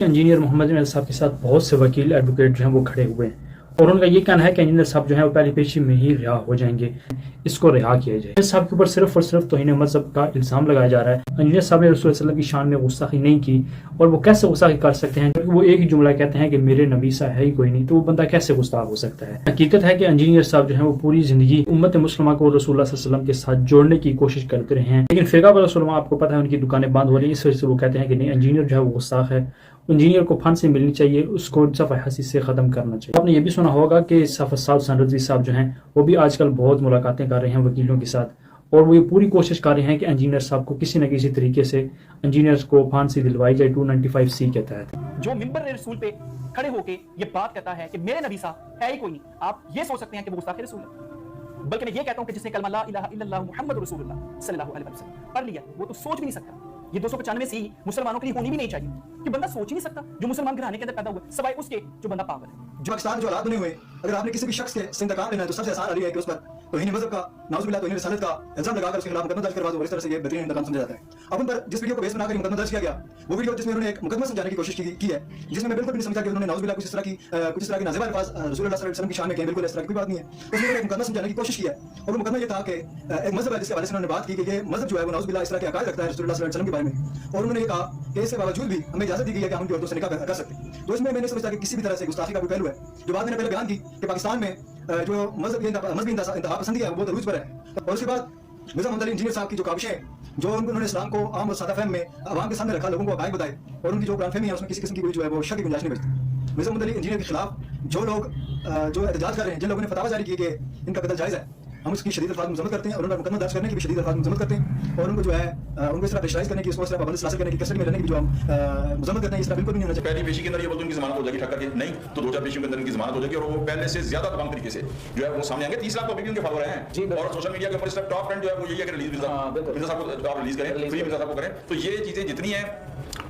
Engineer Mohammad Imran साहब के साथ बहुत से वकील एडवोकेट जो हैं वो खड़े हुए हैं और उनका ये कहना है कि इंजीनियर साहब जो हैं वो पहली पेशी में ही रिहा हो जाएंगे, इसको रिहा किया जाए। इंजीनियर साहब के ऊपर सिर्फ और सिर्फ तौहीन मज़हब का इल्ज़ाम लगाया जा रहा है। इंजीनियर साहब ने रसूल सल्लल्लाहु अलैहि वसल्लम की शान में गुस्ताखी नहीं की, और वो कैसे गुस्ताखी कर सकते हैं, क्योंकि वो एक ही जुमला कहते हैं कि मेरे नबी सा है ही कोई नहीं, तो वो बंदा कैसे गुस्ताख हो सकता है। हकीकत है कि इंजीनियर साहब जो है वो पूरी जिंदगी उम्मत मुस्लिमा को रसूल सल्लल्लाहु अलैहि वसल्लम के साथ जोड़ने की कोशिश करते रहे हैं, लेकिन फिरका पर रसूल आपको पता है उनकी दुकानें बंद हो रही, इस वजह से वो कहते हैं कि नहीं, इंजीनियर जो है वो गुस्ताख है, इंजीनियर को फांसी मिलनी चाहिए, उसको सफ़ा हसी से ख़त्म करना चाहिए। आपने ये भी सुना होगा कि सफ़द रज़वी साहब जो हैं वो भी आजकल बहुत मुलाकातें कर रहे हैं वकीलों के साथ, और वो ये पूरी कोशिश कर रहे हैं कि इंजीनियर साहब को किसी न किसी तरीके से इंजीनियर्स को फांसी दिलवाई जाए 295C के तहत। जो मिंबर रसूल पे खड़े होके ये बात कहता है कि मेरे नबी सा है ही कोई नहीं, आप ये सोच सकते हैं कि वो गुस्ताख रसूल है। बल्कि मैं ये कहता हूं कि जिसने कलमा ला इलाहा इल्लल्लाह मुहम्मद रसूलुल्लाह सल्लल्लाहु अलैहि वसल्लम पढ़ लिया, वो तो सोच भी नहीं सकता। ये 295 मुसलमानों के लिए होनी भी नहीं चाहिए कि बंदा सोच ही नहीं सकता जो मुसलमान घराने के अंदर पैदा हुआ, सिवाय उसके जो बंदा पागल है। जो पाकिस्तान जो हालात बने हुए, अगर आपने किसी भी शख्स के इंतकाम लेना है तो सबसे आसान है कि उस पर तौहीन मज़हब का, नाउज़ुबिल्लाह तौहीन रिसालत का इल्जाम लगाकर उसके खिलाफ मुकदमा दर्ज करवा दो, और इस तरह से ये बेहतरीन इंतकाम समझा जाता है। अब उन पर जिस वीडियो को बेस बनाकर मुकदमा दर्ज किया गया, वो वीडियो जिसमें उन्होंने एक मुकदमा समझाने की कोशिश की है, जिसमें मैं बिल्कुल भी नहीं समझा कि उन्होंने नाउज़ुबिल्लाह कुछ इस तरह की नाज़िबा अल्फाज रसूलुल्लाह सल्लल्लाहु अलैहि वसल्लम की शान में कहीं, बिल्कुल इस तरह की कोई बात नहीं है। उसमें एक मुकदमा समझाने की कोशिश की है, और वो मुकदमा ये था कि एक मज़हब है जिसके हवाले से उन्होंने बात की कि ये मज़हब जो है वो नाउज़ुबिल्लाह इस तरह के अकायद रखता है रसूलुल्लाह सल्लल्लाहु अलैहि वसल्लम के बारे में, और उन्होंने ये कहा कि इसके बावजूद भी हमें इजाजत दी गई है कि हम उनकी औरतों से निकाह कर सकते हैं। तो इसमें मैंने समझा कि किसी भी तरह से गुस्ताखी का कोई पहलू है, जो बात मैंने पहले बयान की कि पाकिस्तान में जो मजहबी इंतहा पसंदी है वो दरूज पर है। और उसके बाद मिर्ज़ा मोहम्मद अली इंजीनियर साहब की जो काविशें, जो उन्होंने इस्लाम को आम और सादा फहम में आवाम के सामने रखा, लोगों को हक़ाइक़ बताए, और उनकी जो कुरान फहमी है उसमें किसी किस्म की कोई जो है वो शक की गुंजाइश नहीं बचती। मिर्ज़ा मोहम्मद अली इंजीनियर के खिलाफ जो लोग जो एहतजाज कर रहे हैं, जिन लोगों ने फतवा जारी किए कि इनका कत्ल जायज़ है, हम उसकी शदीद अल्फाज में मज़म्मत करते हैं, और उन पर मुकदमा दर्ज करने की भी शदीद अल्फाज में मज़म्मत करते हैं, और उनको जो है उनको इस तरह प्रेशराइज करने की, उसको इस तरह पाबंदी हासिल करने की, कस्टडी में रहने की जो हम मज़म्मत करते हैं, इस तरह बिल्कुल भी नहीं होना चाहिए। पहली पेशी के अंदर ये बोलते उनकी ज़मानत हो जाएगी ठक्कर के, नहीं तो 2-4 पेशियों के अंदर उनकी ज़मानत हो जाएगी, और वो पहले से ज़्यादा तमाम तरीके से जो है वो सामने आएंगे। 30 लाख तो अभी भी उनके फॉलोअर हैं, और सोशल मीडिया के ऊपर इस तरह टॉप ट्रेंड जो है वो यही है कि रिलीज मिर्ज़ा साहब को आप रिलीज करें, फ्री मिर्ज़ा साहब को करें। तो ये चीज़ें जितनी हैं,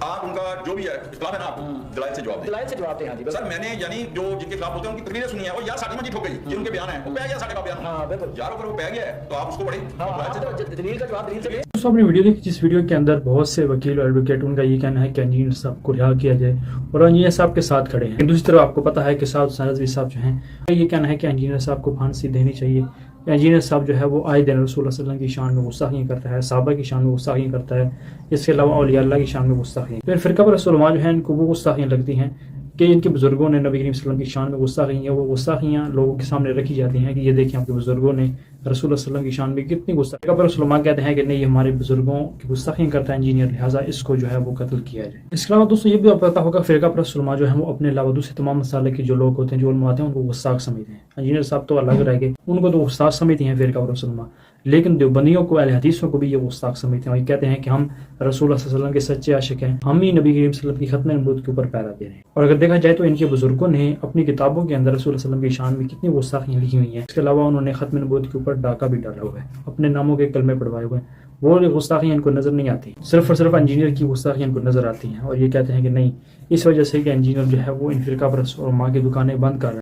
आप उनका जो भी है इख्तिलाफ है ना, आप दलाइल से जवाब दें। हाँ जी सर, मैंने यानी जो जिनके खिलाफ होते हैं उनकी तकरीरें सुनी है, और यार साड़ी में जीत हो गई, ये उनके बयान है, वो पै गया साढ़े का बयान, यार ऊपर वो पै गया है, तो आप उसको पढ़ें, दलील का जवाब दलील से दें। दोस्तों आपने वीडियो देखी, जिस वीडियो के अंदर बहुत से वकील और एडवोकेट, उनका ये कहना है कि इंजीनियर साहब को रिहा किया जाए, और इंजीनियर साहब के साथ खड़े हैं। दूसरी तरफ आपको पता है कि सफ़द रज़वी साहब जो हैं ये कहना है कि इंजीनियर साहब को फांसी देनी चाहिए। इंजीनियर साहब जो है वो आए दिन रसूल सल्लल्लाहु अलैहि वसल्लम की शान में गुस्ताखी करता है, सहाबा की शान में गुस्ताखी करता है, इसके अलावा औलिया अल्लाह की शान में गुस्ताखी। फिर फ़िरका पर रसूलुल्लाह जो है इनको वो गुस्ताखियाँ लगती हैं कि इनके बुजुर्गों ने नबी करीम सल्लल्लाहु अलैहि वसल्लम की शान में गुस्ताखी है, वो गुस्ताखियाँ लोगों के सामने रखी जाती हैं कि ये देखें आपके बुजुर्गों ने रसूल सल्लल्लाहु अलैहि वसल्लम की शान में कितनी गुस्ताखी। पर रसूलुल्लाह कहते हैं कि नहीं, हमारे बुजुर्गों की गुस्ताखियाँ करता है इंजीनियर, लिहाजा इसको जो है वो कत्ल किया जाए। इसके अलावा दोस्तों ये भी आपको पता होगा फ़िरका पर रसूलुल्लाह जो है वो अपने अलावा दूसरे तमाम मसाले के जो लोग होते हैं, जो उलमा आते हैं, उनको गुस्ताख समझते हैं। इंजीनियर साहब तो अलग रह गए, उनको तो गुस्ताख समझते हैं फ़िरका पर रसूलुल्लाह, लेकिन देवबंदियों को, अहले हदीसों को भी ये गुस्ताख समझते हैं, और कहते हैं कि हम रसूलुल्लाह सल्लल्लाहु अलैहि वसल्लम के सच्चे आशिक हैं, हम ही नबी करीम सल्लल्लाहु अलैहि वसल्लम की खत्म नबूवत के ऊपर पैरा दे रहे हैं। और अगर देखा जाए तो इनके बुजुर्गों ने अपनी किताबों के अंदर रसूल सल्लल्लाहु अलैहि वसल्लम की शान में कितनी गुस्ताखियाँ लिखी हुई हैं। इसके अलावा उन्होंने खत्म नबूवत के ऊपर डाका भी डाला हुआ है, अपने नामों के कलमे पढ़वाए हुए हैं, वो गुस्ताखियाँ इनको नजर नहीं आती, सिर्फ और सिर्फ इंजीनियर की गुस्ताखियाँ इनको नजर आती हैं, और ये कहते हैं कि नहीं, इस वजह से कि इंजीनियर जो है वो इन फ़िरका परस्त और माँ की दुकानें बंद कर रहे हैं।